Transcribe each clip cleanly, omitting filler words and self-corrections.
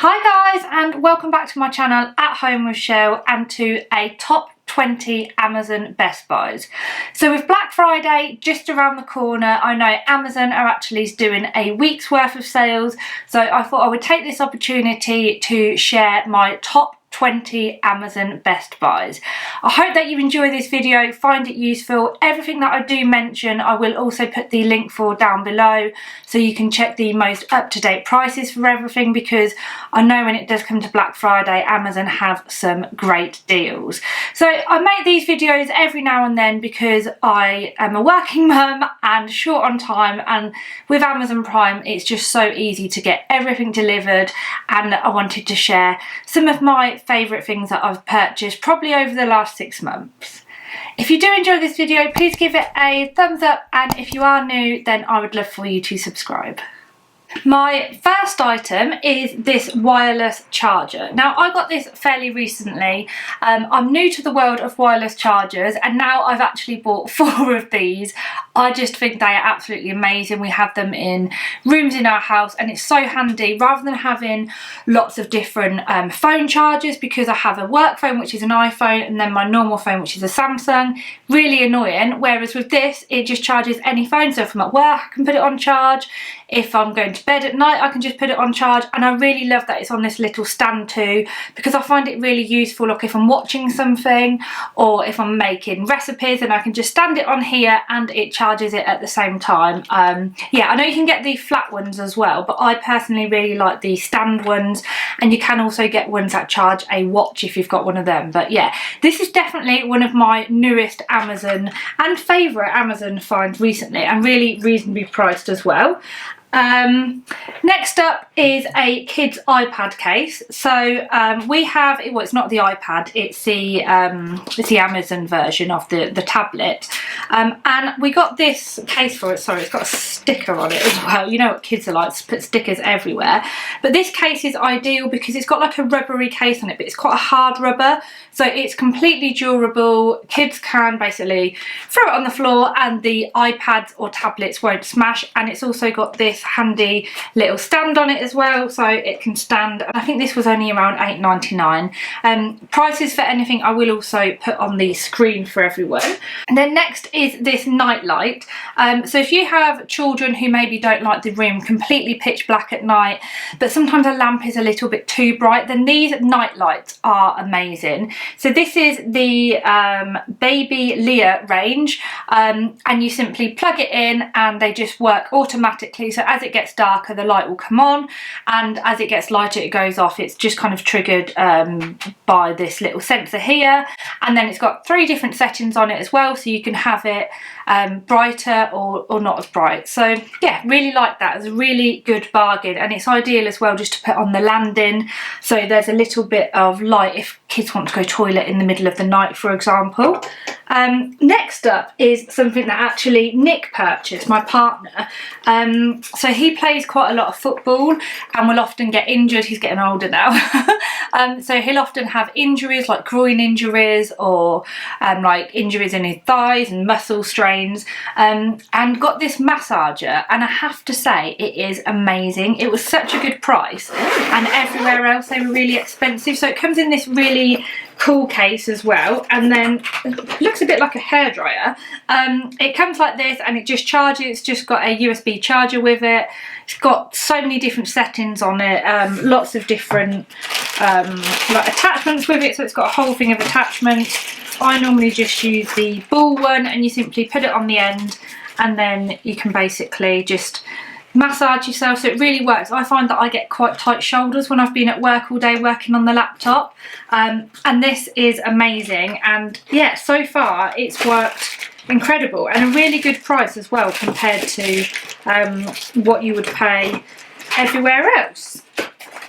Hi guys, and welcome back to my channel At Home with Chelle and to a top 20 Amazon Best Buys. So with Black Friday just around the corner, I know Amazon are actually doing a week's worth of sales, so I thought I would take this opportunity to share my top 20 Amazon Best Buys. I hope that you enjoy this video, find it useful. Everything that I do mention I will also put the link for down below so you can check the most up-to-date prices for everything, because I know when it does come to Black Friday Amazon have some great deals. So I make these videos every now and then because I am a working mum and short on time, and with Amazon Prime it's just so easy to get everything delivered, and I wanted to share some of my favourite things that I've purchased probably over the last 6 months. If you do enjoy this video, please give it a thumbs up, and if you are new then I would love for you to subscribe. My first item is this wireless charger. Now I got this fairly recently. I'm new to the world of wireless chargers and now I've actually bought 4 of these. I just think they are absolutely amazing. We have them in rooms in our house and it's so handy rather than having lots of different phone chargers, because I have a work phone which is an iPhone and then my normal phone which is a Samsung. Really annoying, whereas with this it just charges any phone. So if I'm at work I can put it on charge. If I'm going to bed at night I can just put it on charge, and I really love that it's on this little stand too, because I find it really useful. Like if I'm watching something or if I'm making recipes, and I can just stand it on here and it charges it at the same time. Yeah, I know you can get the flat ones as well, but I personally really like the stand ones, and you can also get ones that charge a watch if you've got one of them. But yeah, this is definitely one of my newest Amazon and favourite Amazon finds recently, and really reasonably priced as well. Next up is a kids iPad case. So we have, well, it's not the iPad, it's the Amazon version of the tablet, and we got this case for it. Sorry, it's got a sticker on it as well. You know what kids are like, to put stickers everywhere. But this case is ideal because it's got like a rubbery case on it, but it's quite a hard rubber, so it's completely durable. Kids can basically throw it on the floor and the iPads or tablets won't smash, and it's also got this handy little stand on it as well, so it can stand. I think this was only around £8.99. Prices for anything I will also put on the screen for everyone. And then next is this night light. So if you have children who maybe don't like the room completely pitch black at night, but sometimes a lamp is a little bit too bright, then these night lights are amazing. So this is the Baby Leah range, and you simply plug it in and they just work automatically. So as it gets darker the light will come on, and as it gets lighter it goes off. It's just kind of triggered by this little sensor here, and then it's got 3 different settings on it as well, so you can have it brighter or not as bright. So yeah, really like that. It's a really good bargain, and it's ideal as well just to put on the landing, so there's a little bit of light if kids want to go toilet in the middle of the night, for example. Next up is something that actually Nick purchased, my partner. So he plays quite a lot of football and will often get injured. He's getting older now. So he'll often have injuries like groin injuries or like injuries in his thighs and muscle strains, and got this massager, and I have to say it is amazing. It was such a good price, and everywhere else they were really expensive. So it comes in this really cool case as well, and then it looks a bit like a hairdryer. It comes like this and it just charges. It's just got a USB charger with it. It's got so many different settings on it, lots of different like attachments with it, so it's got a whole thing of attachments. I normally just use the ball one, and you simply put it on the end and then you can basically just massage yourself. So it really works. I find that I get quite tight shoulders when I've been at work all day working on the laptop, and this is amazing. And yeah, so far it's worked incredible, and a really good price as well compared to what you would pay everywhere else.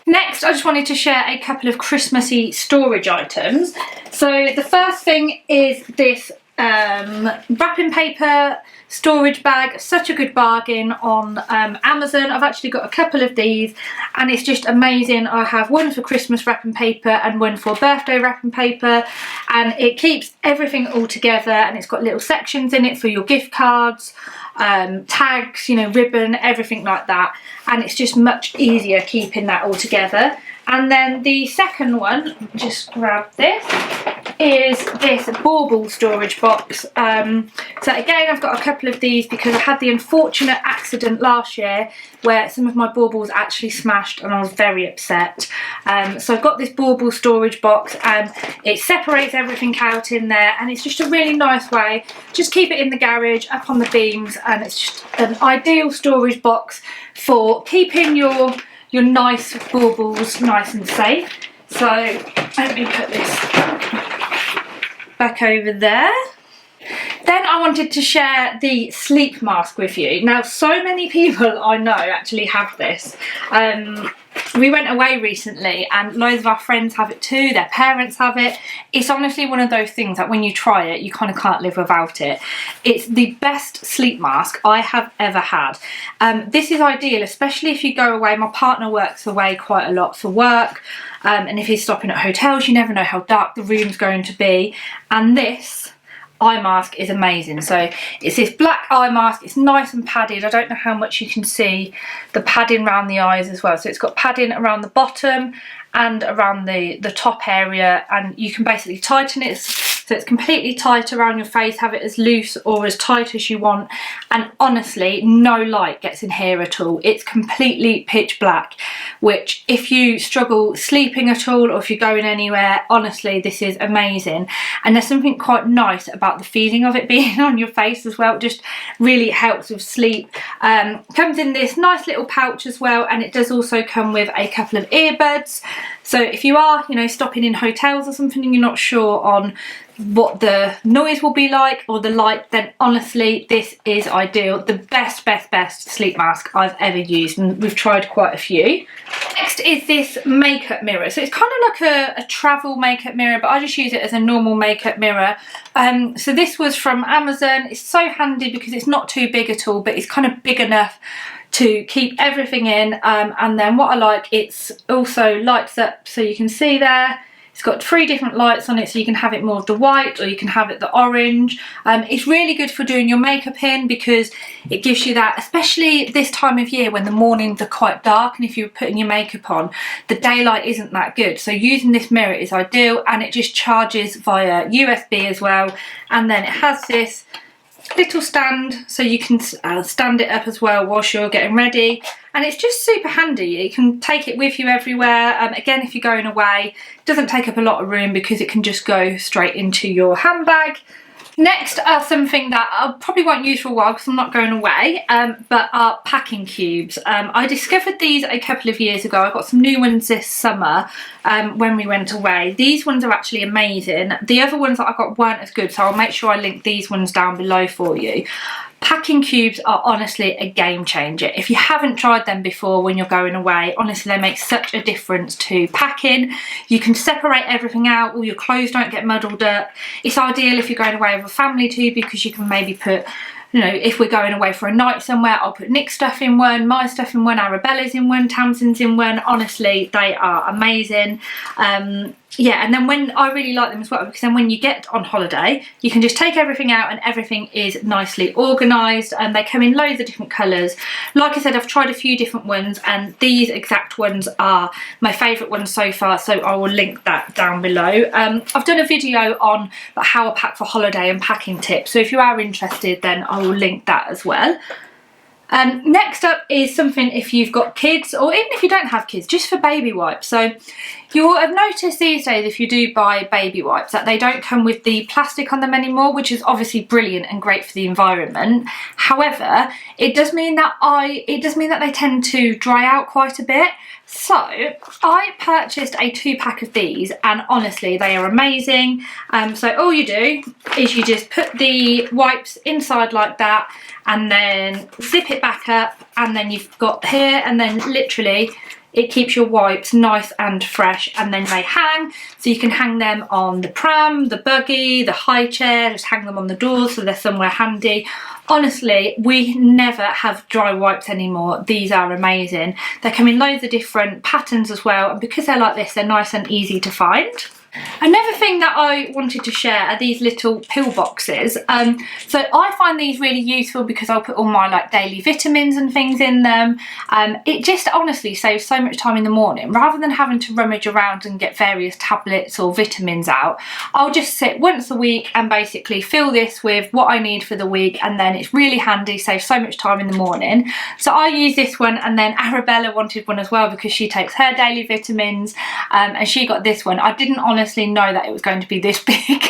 Next, I just wanted to share a couple of Christmassy storage items. So the first thing is this wrapping paper storage bag, such a good bargain on Amazon. I've actually got a couple of these and it's just amazing. I have one for Christmas wrapping paper and one for birthday wrapping paper, and it keeps everything all together, and it's got little sections in it for your gift cards, tags, you know, ribbon, everything like that, and it's just much easier keeping that all together. And then the second one, just grab this, is this bauble storage box. So again, I've got a couple of these because I had the unfortunate accident last year where some of my baubles actually smashed and I was very upset. So I've got this bauble storage box and it separates everything out in there, and it's just a really nice way. Just keep it in the garage, up on the beams, and it's just an ideal storage box for keeping your nice baubles nice and safe. So let me put this back over there. Then I wanted to share the sleep mask with you. Now, so many people I know actually have this. We went away recently and loads of our friends have it too, their parents have it. It's honestly one of those things that when you try it, you kind of can't live without it. It's the best sleep mask I have ever had. This is ideal, especially if you go away. My partner works away quite a lot for work, and if he's stopping at hotels, you never know how dark the room's going to be. And this eye mask is amazing. So it's this black eye mask, it's nice and padded. I don't know how much you can see the padding around the eyes as well. So it's got padding around the bottom and around the top area, and you can basically tighten it so it's completely tight around your face, have it as loose or as tight as you want, and honestly no light gets in here at all. It's completely pitch black, which if you struggle sleeping at all or if you're going anywhere, honestly this is amazing. And there's something quite nice about the feeling of it being on your face as well. It just really helps with sleep. Comes in this nice little pouch as well, and it does also come with a couple of earbuds. So if you are, you know, stopping in hotels or something and you're not sure on what the noise will be like or the light, then honestly this is ideal. The best sleep mask I've ever used, and we've tried quite a few. Next is this makeup mirror. So it's kind of like a travel makeup mirror, but I just use it as a normal makeup mirror. So this was from Amazon. It's so handy because it's not too big at all, but it's kind of big enough to keep everything in, and then what I like, it's also lights up, so you can see there it's got 3 different lights on it, so you can have it more of the white or you can have it the orange. It's really good for doing your makeup in because it gives you that, especially this time of year when the mornings are quite dark and if you're putting your makeup on, the daylight isn't that good. So using this mirror is ideal, and it just charges via USB as well, and then it has this little stand so you can stand it up as well whilst you're getting ready, and it's just super handy. You can take it with you everywhere. Again, if you're going away, it doesn't take up a lot of room because it can just go straight into your handbag. Next are something that I probably won't use for a while because I'm not going away, but are packing cubes. I discovered these a couple of years ago. I got some new ones this summer when we went away. These ones are actually amazing. The other ones that I got weren't as good, so I'll make sure I link these ones down below for you. Packing cubes are honestly a game changer. If you haven't tried them before when you're going away, honestly they make such a difference to packing. You can separate everything out, all your clothes don't get muddled up. It's ideal if you're going away with a family too, because you can maybe put, you know, if we're going away for a night somewhere, I'll put Nick's stuff in one, my stuff in one, Arabella's in one, Tamsin's in one. Honestly, they are amazing. Yeah, and then when I really like them as well, because then when you get on holiday, you can just take everything out and everything is nicely organised, and they come in loads of different colours. Like I said, I've tried a few different ones, and these exact ones are my favourite ones so far, so I will link that down below. I've done a video on how I pack for holiday and packing tips, so if you are interested, then I will link that as well. Next up is something if you've got kids, or even if you don't have kids, just for baby wipes. So you'll have noticed these days, if you do buy baby wipes, that they don't come with the plastic on them anymore, which is obviously brilliant and great for the environment. However, it does mean that they tend to dry out quite a bit. So I purchased a 2-pack of these, and honestly they are amazing. So all you do is you just put the wipes inside like that, and then zip it back up, and then you've got here, and then literally it keeps your wipes nice and fresh, and then they hang, so you can hang them on the pram, the buggy, the high chair, just hang them on the doors so they're somewhere handy. Honestly, we never have dry wipes anymore. These are amazing. They come in loads of different patterns as well, and because they're like this, they're nice and easy to find. Another thing that I wanted to share are these little pill boxes. So I find these really useful because I'll put all my like daily vitamins and things in them. It just honestly saves so much time in the morning. Rather than having to rummage around and get various tablets or vitamins out, I'll just sit once a week and basically fill this with what I need for the week, and then it's really handy, saves so much time in the morning. So I use this one, and then Arabella wanted one as well because she takes her daily vitamins, and she got this one. I didn't honestly know that it was going to be this big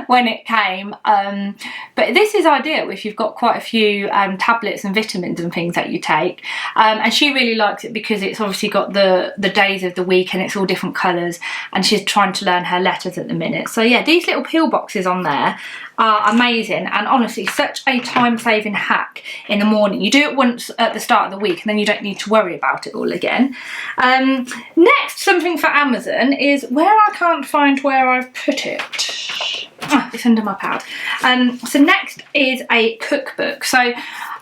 when it came, but this is ideal if you've got quite a few tablets and vitamins and things that you take, and she really likes it because it's obviously got the days of the week and it's all different colours, and she's trying to learn her letters at the minute. So yeah, these little pill boxes on there are amazing, and honestly such a time-saving hack in the morning. You do it once at the start of the week and then you don't need to worry about it all again. Next, something for Amazon is where I can't find where I've put it. It's under my pad. So next is a cookbook. So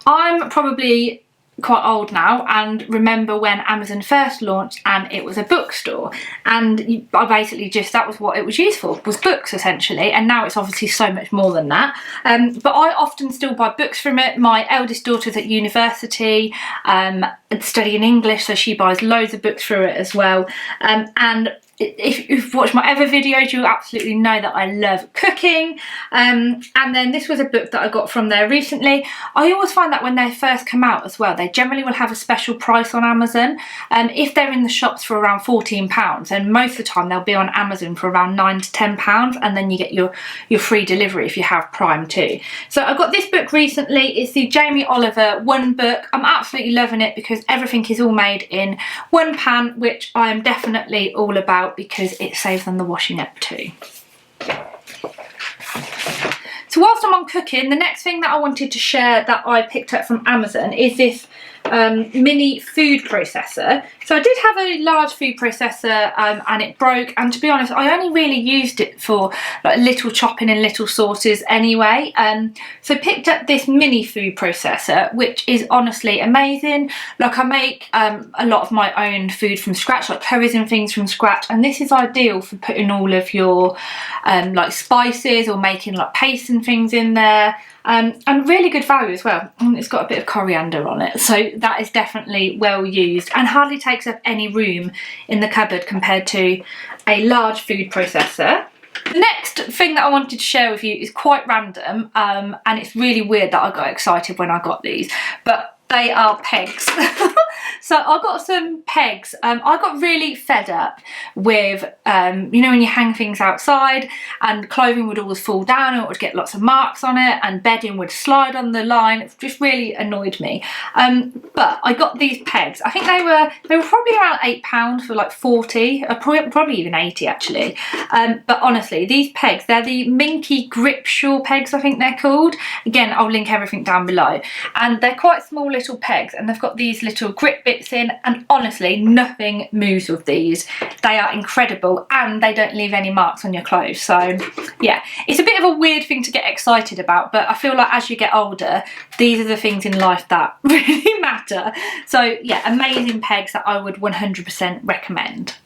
I'm probably quite old now and remember when Amazon first launched and it was a bookstore, and I basically just, that was what it was used for, was books essentially, and now it's obviously so much more than that. But I often still buy books from it. My eldest daughter's at university studying English, so she buys loads of books through it as well, and if you've watched my other videos, you absolutely know that I love cooking, and then this was a book that I got from there recently. I always find that when they first come out as well, they generally will have a special price on Amazon, and if they're in the shops for around £14, and most of the time they'll be on Amazon for around £9 to £10, and then you get your free delivery if you have Prime too. So I got this book recently. It's the Jamie Oliver One Book. I'm absolutely loving it because everything is all made in one pan, which I am definitely all about because it saves on the washing up too. So whilst I'm on cooking, the next thing that I wanted to share that I picked up from Amazon is this mini food processor. So I did have a large food processor and it broke, and to be honest I only really used it for like little chopping and little sauces anyway, so picked up this mini food processor, which is honestly amazing. Like I make a lot of my own food from scratch, like curries and things from scratch, and this is ideal for putting all of your like spices or making like paste and things in there. And really good value as well. It's got a bit of coriander on it, so that is definitely well used and hardly takes up any room in the cupboard compared to a large food processor. The next thing that I wanted to share with you is quite random, and it's really weird that I got excited when I got these, but they are pegs. So I got some pegs. I got really fed up with, you know, when you hang things outside and clothing would always fall down and it would get lots of marks on it and bedding would slide on the line. It just really annoyed me. But I got these pegs. I think they were probably around £8 for like 40, probably even 80 actually. But honestly, these pegs, they're the Minky Grip Shaw pegs, I think they're called. Again, I'll link everything down below. And they're quite small little pegs, and they've got these little grip bits in, and honestly nothing moves with these. They are incredible and they don't leave any marks on your clothes. So yeah, it's a bit of a weird thing to get excited about, but I feel like as you get older, these are the things in life that really matter. So yeah, amazing pegs that I would 100% recommend.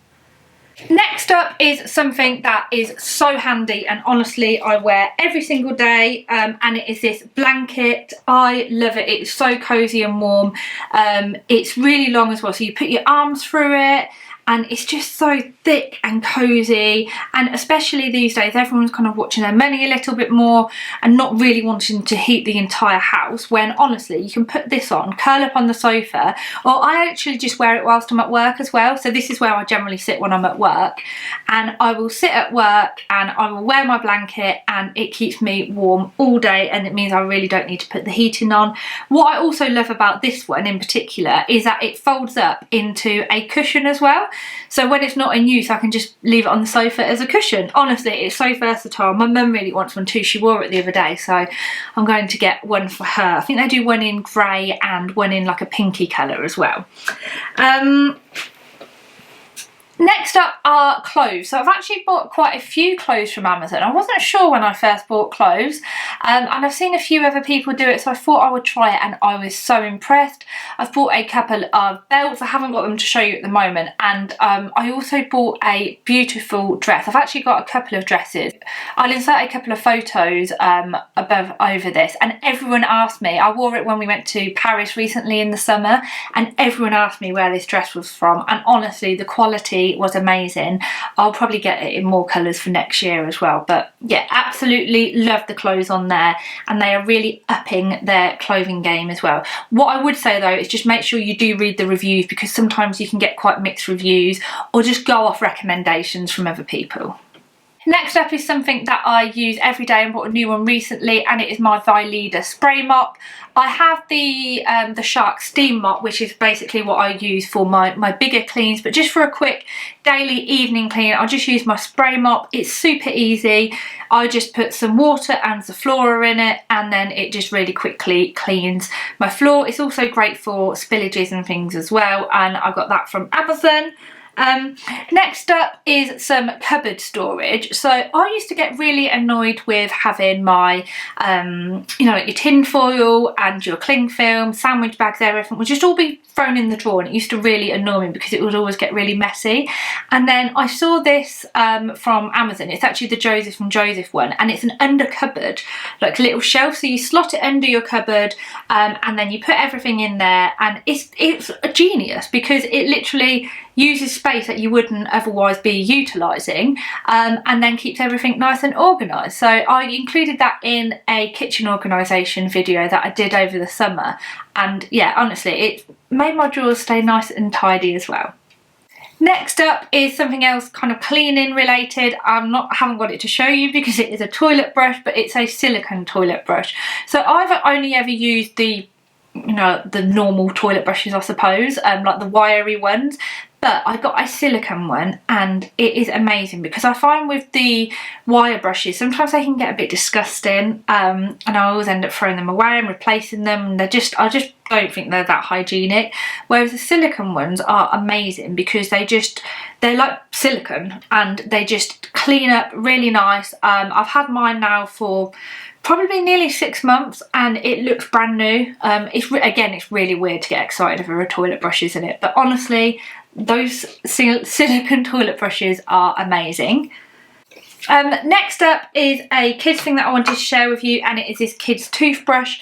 Next up is something that is so handy and honestly I wear every single day, and it is this blanket. I love it. It's so cozy and warm. It's really long as well, so you put your arms through it and it's just so thick and cozy, and especially these days everyone's kind of watching their money a little bit more and not really wanting to heat the entire house, when honestly you can put this on, curl up on the sofa, or I actually just wear it whilst I'm at work as well. So this is where I generally sit when I'm at work, and I will sit at work and I will wear my blanket and it keeps me warm all day, and it means I really don't need to put the heating on. What I also love about this one in particular is that it folds up into a cushion as well. So when it's not in use, I can just leave it on the sofa as a cushion. Honestly, it's so versatile. My mum really wants one too. She wore it the other day, so I'm going to get one for her. I think they do one in grey and one in like a pinky colour as well. Next up are clothes. So I've actually bought quite a few clothes from Amazon. I wasn't sure when I first bought clothes, and I've seen a few other people do it, so I thought I would try it, and I was so impressed. I've bought a couple of belts. I haven't got them to show you at the moment, and I also bought a beautiful dress. I've actually got a couple of dresses. I'll insert a couple of photos over this, and everyone asked me. I wore it when we went to Paris recently in the summer, and everyone asked me where this dress was from, and honestly the quality was amazing. I'll probably get it in more colours for next year as well, but yeah, absolutely love the clothes on there, and they are really upping their clothing game as well. What I would say though is just make sure you do read the reviews, because sometimes you can get quite mixed reviews, or just go off recommendations from other people. Next up is something that I use every day and bought a new one recently, and it is my Vileda spray mop. I have the Shark steam mop, which is basically what I use for my bigger cleans, but just for a quick daily evening clean, I'll just use my spray mop. It's super easy. I just put some water and Zoflora in it, and then it just really quickly cleans my floor. It's also great for spillages and things as well, and I got that from Amazon. Next up is some cupboard storage. So I used to get really annoyed with having my, you know, like your tin foil and your cling film, sandwich bags, everything would just all be thrown in the drawer, and it used to really annoy me because it would always get really messy. And then I saw this from Amazon. It's actually the Joseph from Joseph one, and it's an under cupboard, like a little shelf. So you slot it under your cupboard, and then you put everything in there, and it's a genius because it literally uses space that you wouldn't otherwise be utilising, and then keeps everything nice and organised. So I included that in a kitchen organisation video that I did over the summer, and yeah, honestly, it made my drawers stay nice and tidy as well. Next up is something else kind of cleaning related. I haven't got it to show you because it is a toilet brush, but it's a silicone toilet brush. So I've only ever used the, you know, the normal toilet brushes, I suppose, like the wiry ones, but I got a silicone one, and it is amazing because I find with the wire brushes sometimes they can get a bit disgusting, and I always end up throwing them away and replacing them, and I just don't think they're that hygienic, whereas the silicone ones are amazing because they're like silicone and they just clean up really nice. I've had mine now for probably nearly 6 months, and it looks brand new. It's really weird to get excited over a toilet brush, isn't it? But honestly, those silicone toilet brushes are amazing. Next up is a kids thing that I wanted to share with you, and it is this kids toothbrush.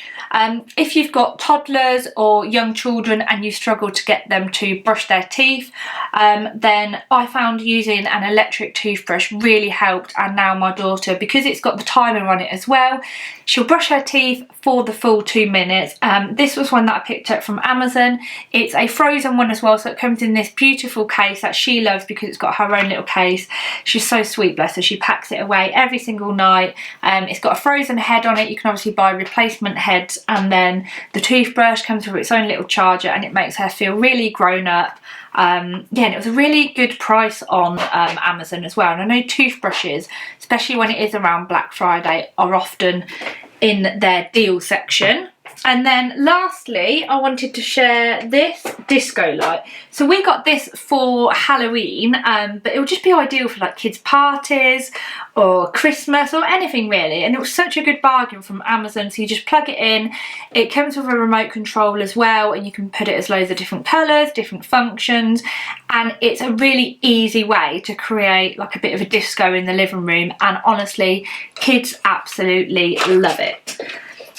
If you've got toddlers or young children and you struggle to get them to brush their teeth, then I found using an electric toothbrush really helped. And now my daughter, because it's got the timer on it as well, she'll brush her teeth for the full 2 minutes. This was one that I picked up from Amazon. It's a frozen one as well, so it comes in this beautiful case that she loves because it's got her own little case. She's so sweet, bless her. She packs it away every single night. It's got a frozen head on it. You can obviously buy replacement heads, and then the toothbrush comes with its own little charger, and it makes her feel really grown up. Yeah, and it was a really good price on Amazon as well. And I know toothbrushes, especially when it is around Black Friday, are often in their deal section. And then lastly, I wanted to share this disco light. So we got this for Halloween, but it would just be ideal for like kids' parties or Christmas or anything really. And it was such a good bargain from Amazon. So you just plug it in. It comes with a remote control as well, and you can put it as loads of different colours, different functions. And it's a really easy way to create like a bit of a disco in the living room. And honestly, kids absolutely love it.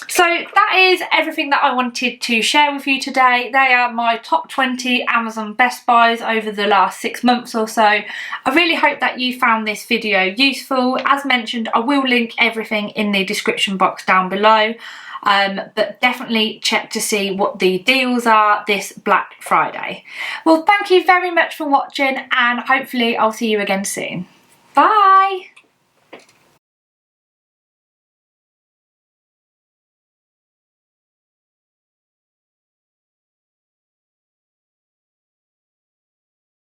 So that is everything that I wanted to share with you today. They are my top 20 Amazon Best Buys over the last 6 months or so. I really hope that you found this video useful. As mentioned, I will link everything in the description box down below. But definitely check to see what the deals are this Black Friday. Well, thank you very much for watching, and hopefully I'll see you again soon. Bye!